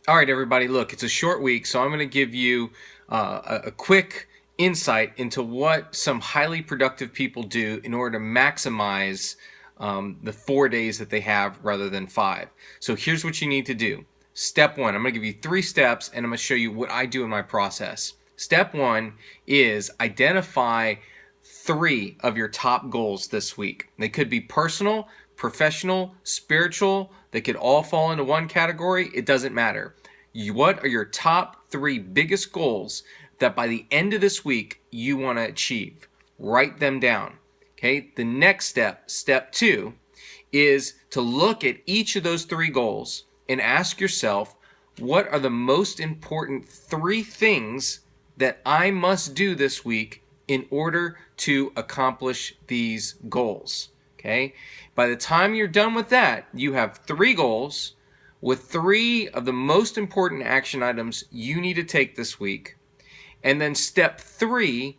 All right, everybody, look, it's a short week, so I'm going to give you a quick insight into what some highly productive people do in order to maximize the 4 days that they have rather than 5. So here's what you need to do. Step one, I'm going to give you 3 steps, and I'm going to show you what I do in my process. Step one is identify 3 of your top goals this week. They could be personal, professional, spiritual. They could all fall into one category. It doesn't matter. What are your top 3 biggest goals that by the end of this week you want to achieve? Write them down. Okay. The next step, step 2, is to look at each of those 3 goals and ask yourself, what are the most important 3 things that I must do this week in order to accomplish these goals? Okay. By the time you're done with that, you have 3 goals with 3 of the most important action items you need to take this week. And then step 3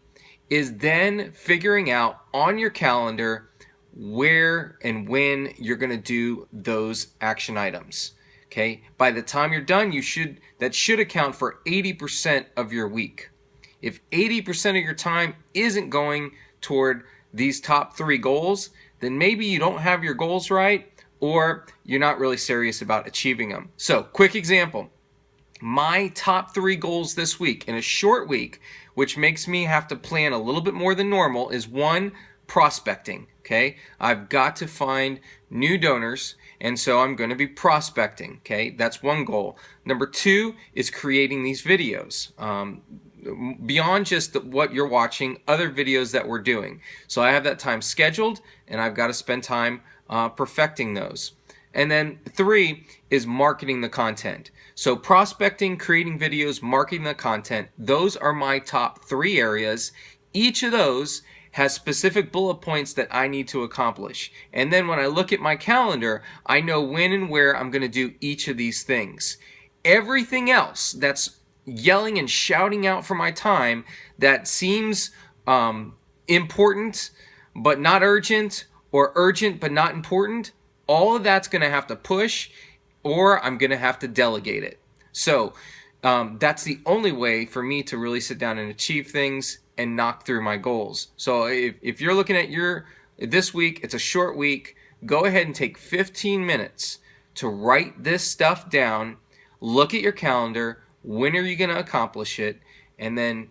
is then figuring out on your calendar where and when you're going to do those action items. Okay? By the time you're done, that should account for 80% of your week. If 80% of your time isn't going toward these top 3 goals, then maybe you don't have your goals right, or you're not really serious about achieving them. So, quick example. My top 3 goals this week in a short week, which makes me have to plan a little bit more than normal, is 1, prospecting. Okay, I've got to find new donors, and so I'm going to be prospecting. Okay, that's 1 goal. Number 2 is creating these videos. Beyond just what you're watching, other videos that we're doing. So I have that time scheduled, and I've got to spend time perfecting those. And then 3 is marketing the content. So prospecting, creating videos, marketing the content, those are my top 3 areas. Each of those has specific bullet points that I need to accomplish. And then when I look at my calendar, I know when and where I'm going to do each of these things. Everything else that's yelling and shouting out for my time that seems important but not urgent, or urgent but not important, all of that's going to have to push, or I'm going to have to delegate it. So that's the only way for me to really sit down and achieve things and knock through my goals. So if you're looking at this week, it's a short week, go ahead and take 15 minutes to write this stuff down, look at your calendar, when are you going to accomplish it, and then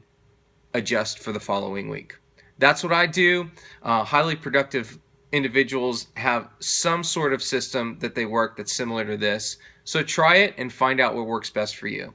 adjust for the following week. That's what I do. Highly productive individuals have some sort of system that they work that's similar to this. So try it and find out what works best for you.